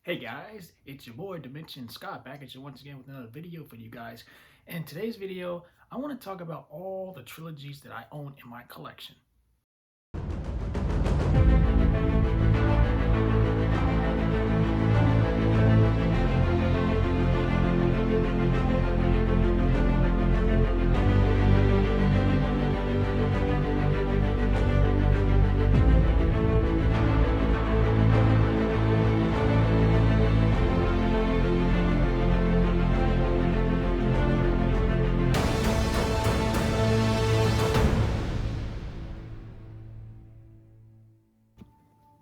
Hey guys, it's your boy Dimension Scott back at you once again with another video for you guys. In today's video, I want to talk about all the trilogies that I own in my collection.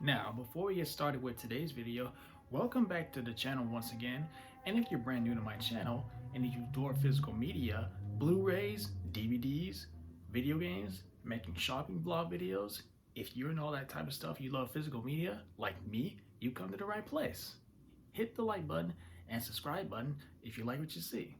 Now, before we get started with today's video, welcome back to the channel once again. And if you're brand new to my channel and you adore physical media, Blu-rays, DVDs, video games, making shopping vlog videos, if you're in all that type of stuff, you love physical media, like me, you come to the right place. Hit the like button and subscribe button if you like what you see.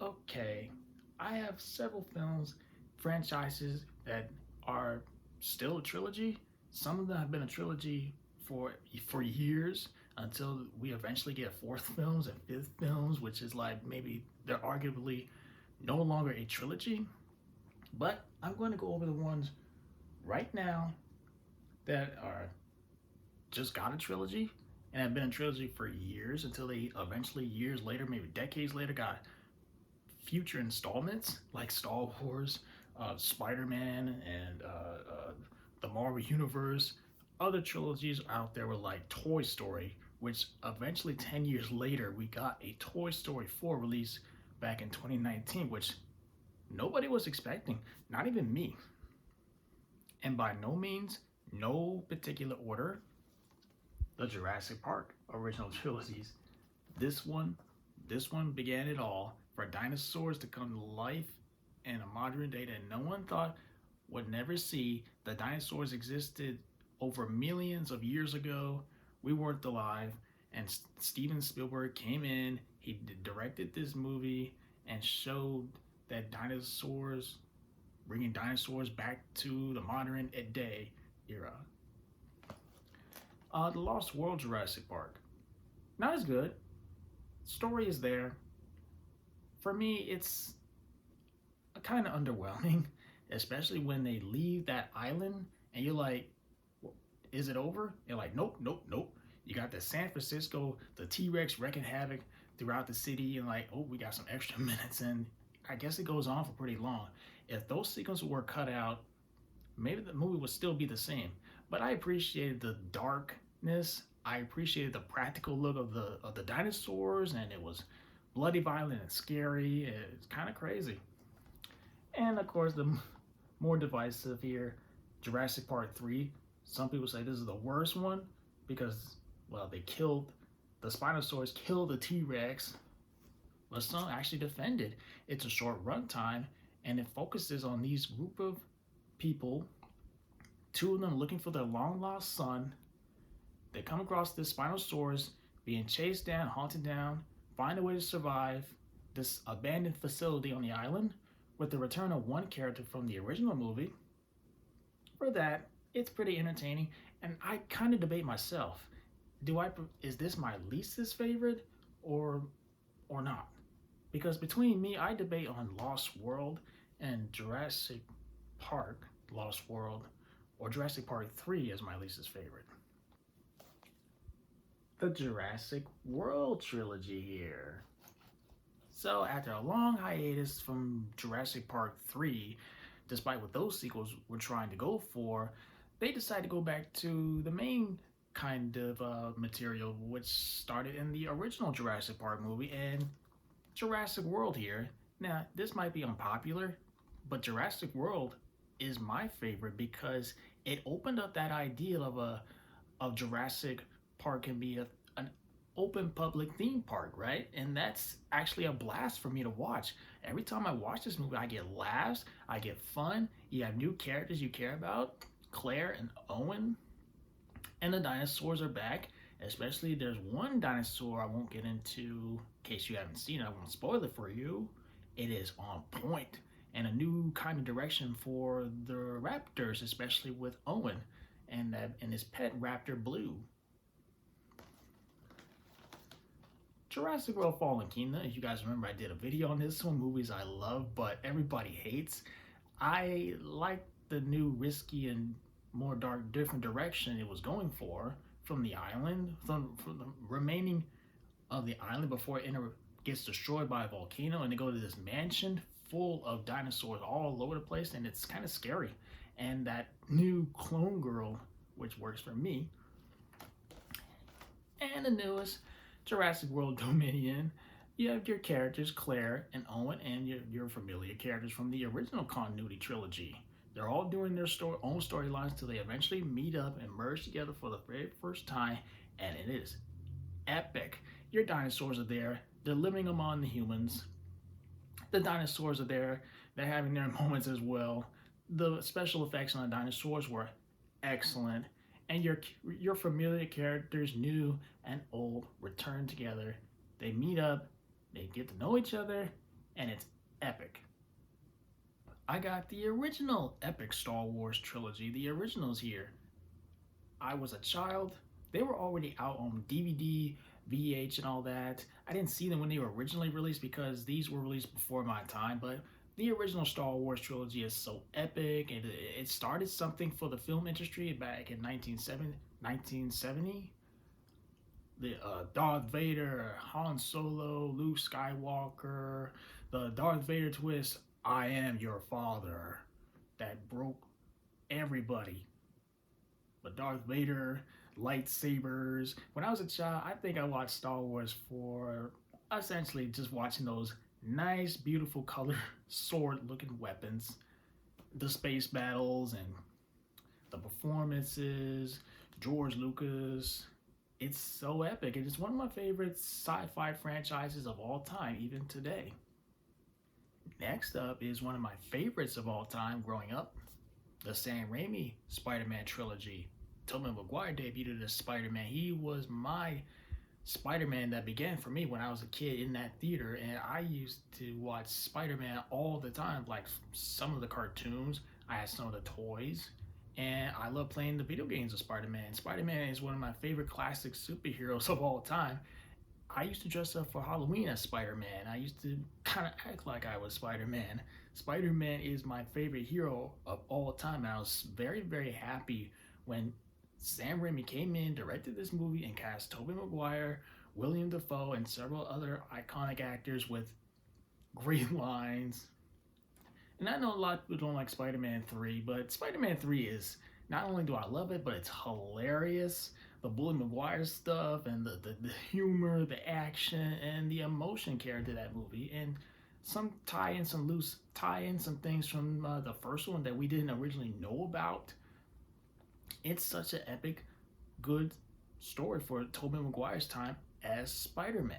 Okay, I have several films, franchises that are still a trilogy. Some of them have been a trilogy for years until we eventually get fourth films and fifth films, which is like maybe they're arguably no longer a trilogy. But I'm going to go over the ones right now that are just got a trilogy and have been a trilogy for years until they eventually years later, maybe decades later, got future installments like Star Wars, Spider-Man, and the Marvel Universe. Other trilogies out there were like Toy Story, which eventually 10 years later we got a Toy Story 4 release back in 2019, which nobody was expecting, not even me. And by no means, no particular order, the Jurassic Park original trilogies. This one began it all, for dinosaurs to come to life in a modern day that no one thought would never see. The dinosaurs existed over millions of years ago. We weren't alive, and Steven Spielberg came in, he directed this movie and showed that dinosaurs, bringing dinosaurs back to the modern day era. The Lost World Jurassic Park. Not as good. Story is there. For me, it's kind of underwhelming, especially when they leave that island and you're like, is it over? You're like, nope, nope, nope. You got the San Francisco, the T-Rex wreaking havoc throughout the city, and like, oh, we got some extra minutes, and I guess it goes on for pretty long. If those sequences were cut out, maybe the movie would still be the same. But I appreciated the darkness. I appreciated the practical look of the dinosaurs, and it was bloody, violent, and scary. It's kind of crazy. And of course, the more divisive here, Jurassic Park 3. Some people say this is the worst one because, well, they killed the Spinosaurus, killed the T-Rex, but some actually defended. It's a short runtime, and it focuses on these group of people, two of them looking for their long-lost son. They come across this Spinosaurus being chased down, haunted down, find a way to survive this abandoned facility on the island, with the return of one character from the original movie. For that, it's pretty entertaining, and I kind of debate myself. Is this my least favorite or not? Because between me, I debate on Lost World and Jurassic Park Lost World, or Jurassic Park 3 as my least favorite. The Jurassic World trilogy here. So after a long hiatus from Jurassic Park 3, despite what those sequels were trying to go for, they decided to go back to the main kind of material, which started in the original Jurassic Park movie and Jurassic World here. Now, this might be unpopular, but Jurassic World is my favorite because it opened up that idea of Jurassic Park can be an open public theme park, right? And that's actually a blast for me to watch. Every time I watch this movie, I get laughs, I get fun. You have new characters you care about, Claire and Owen, and the dinosaurs are back. Especially there's one dinosaur I won't get into in case you haven't seen it. I won't spoil it for you. It is on point and a new kind of direction for the raptors, especially with Owen and his pet raptor Blue. Jurassic World Fallen Kingdom. If you guys remember, I did a video on this one, movies I love, but everybody hates. I like the new risky and more dark, different direction it was going for from the island, from the remaining of the island before it gets destroyed by a volcano, and they go to this mansion full of dinosaurs all over the place, and it's kind of scary. And that new clone girl, which works for me, and the newest Jurassic World Dominion. You have your characters Claire and Owen, and your familiar characters from the original continuity trilogy. They're all doing their own storylines till they eventually meet up and merge together for the very first time, and it is epic. Your dinosaurs are there. They're living among the humans. The dinosaurs are there. They're having their moments as well. The special effects on the dinosaurs were excellent, and your familiar characters, new and old, return together. They meet up, they get to know each other, and it's epic. I got the original epic Star Wars trilogy, the originals here. I was a child. They were already out on DVD, VH, and all that. I didn't see them when they were originally released because these were released before my time, but the original Star Wars trilogy is so epic. It started something for the film industry back in 1970. The Darth Vader, Han Solo, Luke Skywalker, the Darth Vader twist, I am your father, that broke everybody. But Darth Vader, lightsabers. When I was a child, I think I watched Star Wars for essentially just watching those nice, beautiful color sword-looking weapons, the space battles, and the performances. George Lucas. It's so epic. It is one of my favorite sci-fi franchises of all time, even today. Next up is one of my favorites of all time growing up, the Sam Raimi Spider-Man trilogy. Tobey Maguire debuted as Spider-Man. He was my Spider-Man that began for me when I was a kid in that theater, and I used to watch Spider-Man all the time, like some of the cartoons. I had some of the toys, and I love playing the video games of Spider-Man. Spider-Man is one of my favorite classic superheroes of all time. I used to dress up for Halloween as Spider-Man. I used to kind of act like I was Spider-Man. Spider-Man is my favorite hero of all time, and I was very, very happy when Sam Raimi came in, directed this movie, and cast Tobey Maguire, William Dafoe, and several other iconic actors with great lines. And I know a lot of people don't like Spider-Man 3, but Spider-Man 3 is, not only do I love it, but it's hilarious. The Bully Maguire stuff and the humor, the action, and the emotion carried to that movie. And some tie in some things from the first one that we didn't originally know about. It's such an epic, good story for Tobey Maguire's time as Spider-Man.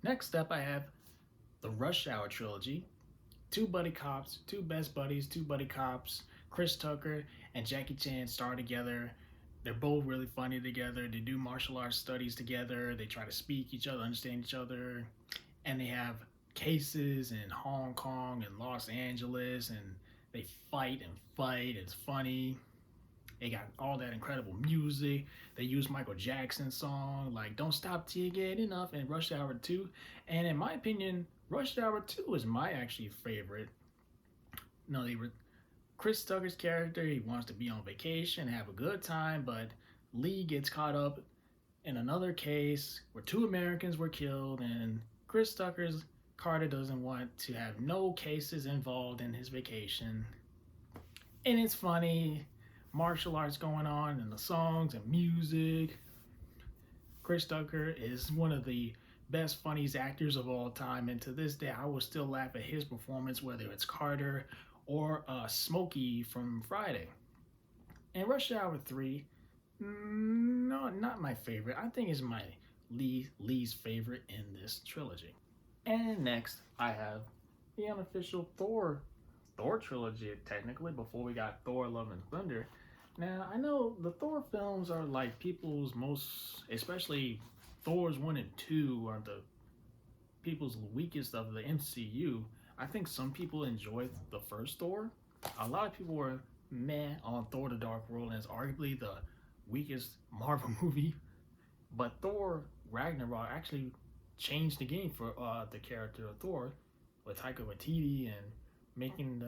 Next up, I have the Rush Hour trilogy. Two buddy cops, two best buddies, two buddy cops. Chris Tucker and Jackie Chan star together. They're both really funny together. They do martial arts studies together. They try to speak each other, understand each other. And they have cases in Hong Kong and Los Angeles, and they fight and fight. It's funny. They got all that incredible music. They use Michael Jackson's song, like Don't Stop Till You Get Enough, in Rush Hour 2. And in my opinion, Rush Hour 2 is my actually favorite. No, Chris Tucker's character, he wants to be on vacation, have a good time, but Lee gets caught up in another case where two Americans were killed, and Chris Tucker's Carter doesn't want to have no cases involved in his vacation. And it's funny. Martial arts going on and the songs and music. Chris Tucker is one of the best funniest actors of all time, and to this day I will still laugh at his performance, whether it's Carter or Smokey from Friday. And Rush Hour 3, no, not my favorite. I think it's my Lee's favorite in this trilogy. And next I have the unofficial Thor trilogy, technically, before we got Thor Love and Thunder. Now, I know the Thor films are like people's most, especially Thor's 1 and 2 are the people's weakest of the MCU. I think some people enjoyed the first Thor. A lot of people were meh on Thor the Dark World, and it's arguably the weakest Marvel movie. But Thor Ragnarok actually changed the game for the character of Thor with Taika Waititi and making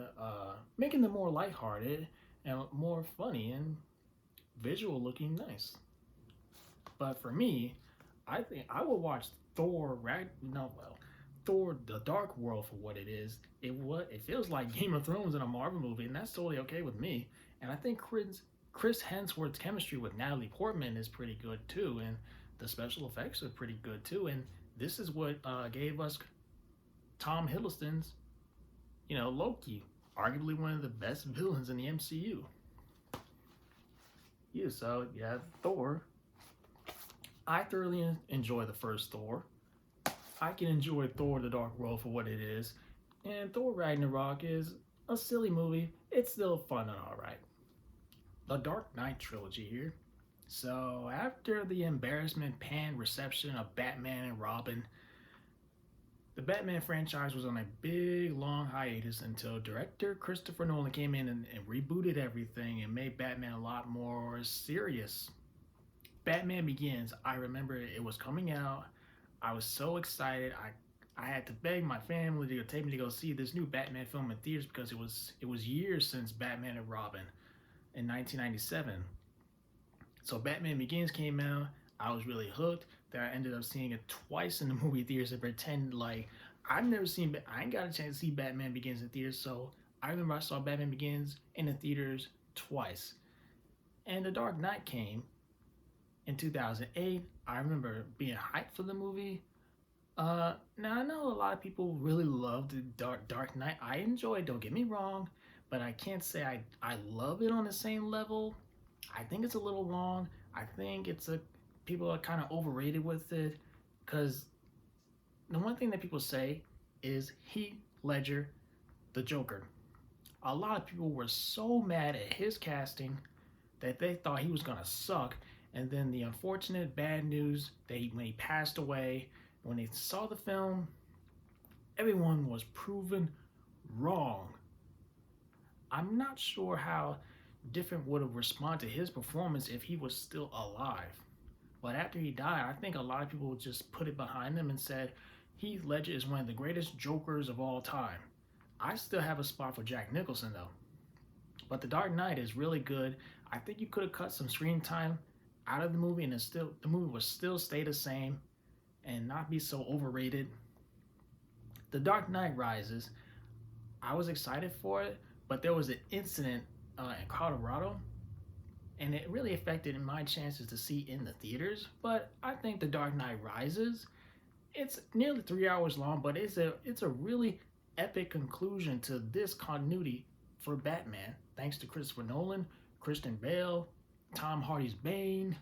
them more lighthearted and more funny and visual looking nice. But for me, I think I would watch Thor: The Dark World for what it is. It feels like Game of Thrones in a Marvel movie, and that's totally okay with me. And I think Chris Hemsworth's chemistry with Natalie Portman is pretty good too, and the special effects are pretty good too. And this is what gave us Tom Hiddleston's, Loki, arguably one of the best villains in the MCU. Yeah, so yeah, Thor. I thoroughly enjoy the first Thor. I can enjoy Thor: The Dark World for what it is, and Thor: Ragnarok is a silly movie. It's still fun and alright. The Dark Knight trilogy here. So after the embarrassment pan reception of Batman and Robin, the Batman franchise was on a big long hiatus until director Christopher Nolan came in and rebooted everything and made Batman a lot more serious. Batman Begins, I remember it was coming out. I was so excited. I had to beg my family to take me to go see this new Batman film in theaters because it was years since Batman and Robin in 1997. So Batman Begins came out. I was really hooked. That I ended up seeing it twice in the movie theaters and pretend like I ain't got a chance to see Batman Begins in theaters. So I remember I saw Batman Begins in the theaters twice. And The Dark Knight came in 2008. I remember being hyped for the movie. Now I know a lot of people really loved the Dark Knight. I enjoyed, don't get me wrong, but I can't say I love it on the same level. I think it's a little long. I think people are kind of overrated with it because the one thing that people say is Heath Ledger, the Joker. A lot of people were so mad at his casting that they thought he was gonna suck, and then the unfortunate bad news that when he passed away, when they saw the film, everyone was proven wrong. I'm not sure how different would have responded to his performance if he was still alive. But after he died, I think a lot of people just put it behind them and said, Heath Ledger is one of the greatest Jokers of all time. I still have a spot for Jack Nicholson though. But The Dark Knight is really good. I think you could have cut some screen time out of the movie and the movie would still stay the same and not be so overrated. The Dark Knight Rises, I was excited for it, but there was an incident in Colorado, and it really affected my chances to see in the theaters. But I think The Dark Knight Rises, it's nearly 3 hours long, but it's a really epic conclusion to this continuity for Batman, thanks to Christopher Nolan, Christian Bale, Tom Hardy's Bane,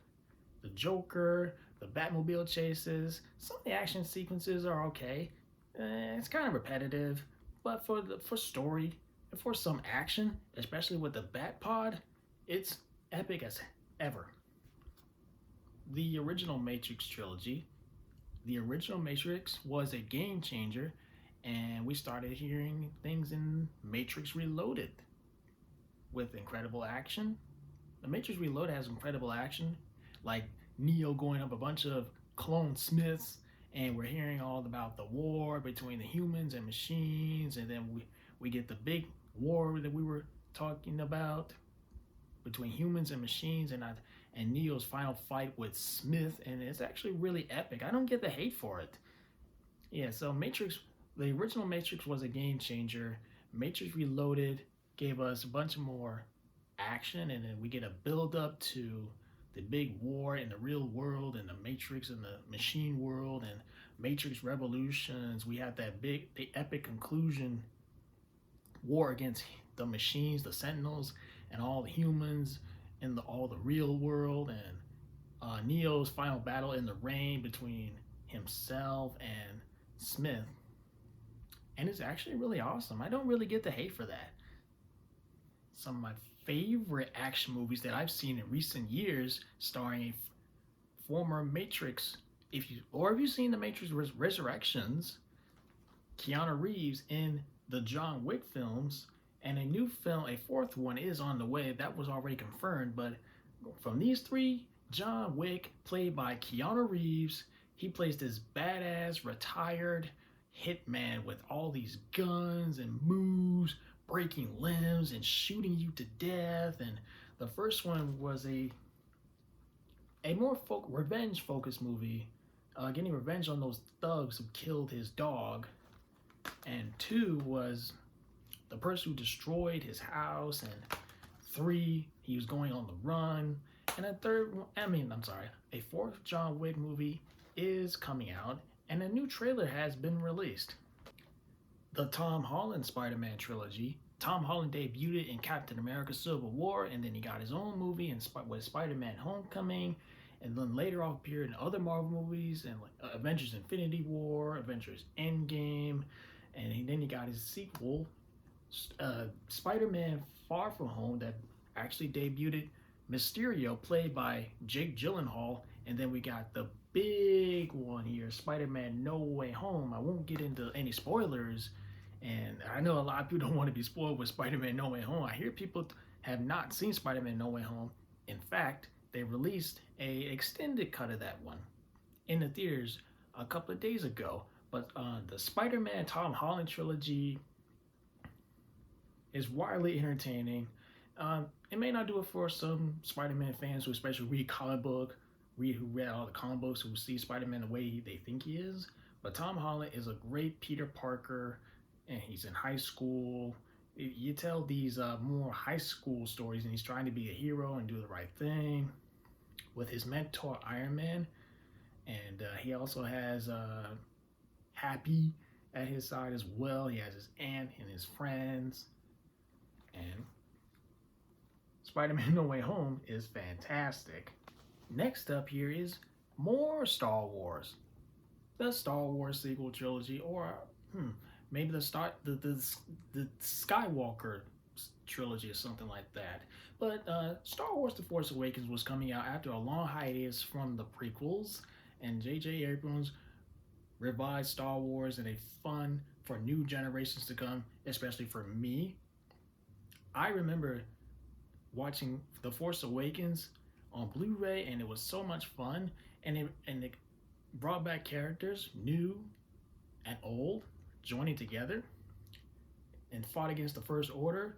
the Joker, the Batmobile chases. Some of the action sequences are okay. It's kind of repetitive, but for story and for some action, especially with the Bat Pod, it's epic as ever. The original Matrix trilogy. The original Matrix was a game changer, and we started hearing things in Matrix Reloaded with incredible action. The Matrix Reloaded has incredible action, like Neo going up a bunch of clone Smiths, and we're hearing all about the war between the humans and machines, and then we get the big war that we were talking about between humans and machines, and Neo's final fight with Smith, and it's actually really epic. I don't get the hate for it. Yeah, so the original Matrix was a game changer. Matrix Reloaded gave us a bunch more action, and then we get a build up to the big war in the real world and the Matrix and the machine world and Matrix Revolutions. We had the epic conclusion war against the machines, the Sentinels, and all the humans in all the real world, and Neo's final battle in the rain between himself and Smith. And it's actually really awesome. I don't really get the hate for that. Some of my favorite action movies that I've seen in recent years starring a former Matrix, if you've seen the Matrix Resurrections, Keanu Reeves in the John Wick films, and a new film, a fourth one is on the way. That was already confirmed, but from these three, John Wick, played by Keanu Reeves, He plays this badass retired hitman with all these guns and moves, breaking limbs and shooting you to death. And the first one was a more revenge focused movie, getting revenge on those thugs who killed his dog. And 2 was the person who destroyed his house. And 3, he was going on the run. And a fourth John Wick movie is coming out, and a new trailer has been released. The Tom Holland Spider-Man trilogy. Tom Holland debuted it in Captain America Civil War, and then he got his own movie with Spider-Man Homecoming, and then later on appeared in other Marvel movies and like Avengers Infinity War, Avengers Endgame, and then he got his sequel, Spider-Man Far From Home, that actually debuted Mysterio, played by Jake Gyllenhaal, and then we got the big one here, Spider-Man No Way Home. I won't get into any spoilers, and I know a lot of people don't want to be spoiled with Spider-Man No Way Home. I hear people have not seen Spider-Man No Way Home. In fact, they released a extended cut of that one in the theaters a couple of days ago. But the Spider-Man Tom Holland trilogy is widely entertaining. It may not do it for some Spider-Man fans who especially who read all the comic books, who see Spider-Man the way they think he is. But Tom Holland is a great Peter Parker, and he's in high school. You tell these more high school stories, and he's trying to be a hero and do the right thing with his mentor Iron Man. And he also has Happy at his side as well. He has his aunt and his friends. And Spider-Man No Way Home is fantastic. Next up here is more Star Wars. The Star Wars sequel trilogy, or maybe the Skywalker trilogy or something like that. But Star Wars The Force Awakens was coming out after a long hiatus from the prequels, and J.J. Abrams revised Star Wars in a fun for new generations to come, especially for me. I remember watching The Force Awakens on Blu-ray, and it was so much fun, and it brought back characters, new and old, joining together and fought against the First Order.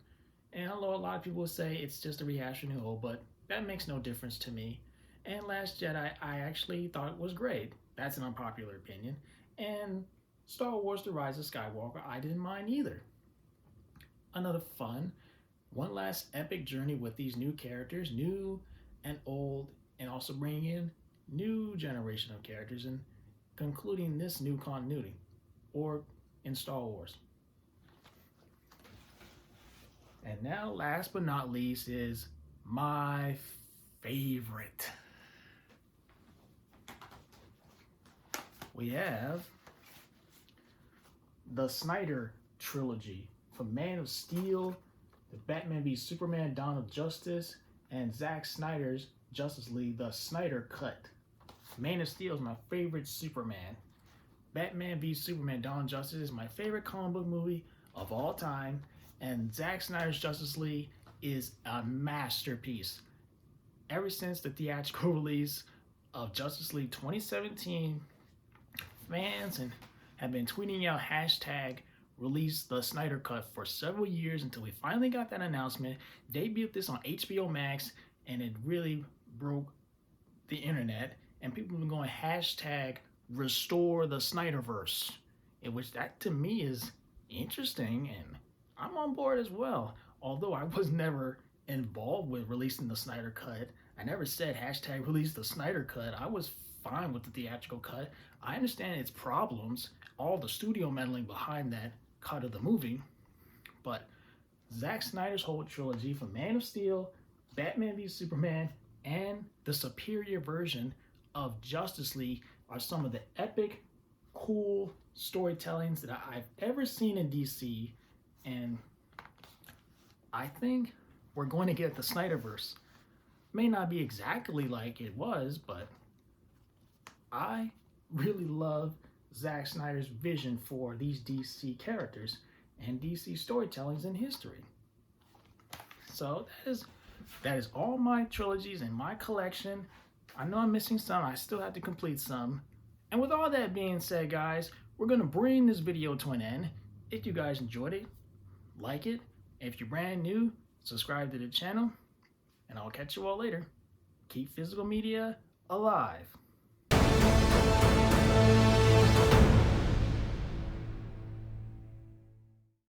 And although a lot of people say it's just a rehash of New Hope, but that makes no difference to me. And Last Jedi, I actually thought was great. That's an unpopular opinion. And Star Wars The Rise of Skywalker, I didn't mind either. Another fun, one last epic journey with these new characters, new and old, and also bringing in new generation of characters and concluding this new continuity, or in Star Wars. And now, last but not least, is my favorite. We have the Snyder Trilogy, from Man of Steel, the Batman v Superman Dawn of Justice, and Zack Snyder's Justice League, the Snyder Cut. Man of Steel is my favorite Superman. Batman v Superman Dawn of Justice is my favorite comic book movie of all time. And Zack Snyder's Justice League is a masterpiece. Ever since the theatrical release of Justice League 2017, fans have been tweeting out hashtag release the Snyder Cut for several years until we finally got that announcement, debuted this on HBO Max, and it really broke the internet. And people have been going hashtag restore the Snyderverse, which that to me is interesting, and I'm on board as well. Although I was never involved with releasing the Snyder Cut, I never said hashtag release the Snyder Cut. I was fine with the theatrical cut. I understand its problems, all the studio meddling behind that cut of the movie, but Zack Snyder's whole trilogy, from Man of Steel, Batman v Superman, and the superior version of Justice League, are some of the epic, cool storytellings that I've ever seen in DC, and I think we're going to get the Snyderverse. May not be exactly like it was, but I really love Zack Snyder's vision for these DC characters and DC storytellings in history. So that is all my trilogies in my collection. I know I'm missing some. I still have to complete some. And with all that being said, guys, we're going to bring this video to an end. If you guys enjoyed it, like it. If you're brand new, subscribe to the channel, and I'll catch you all later. Keep physical media alive.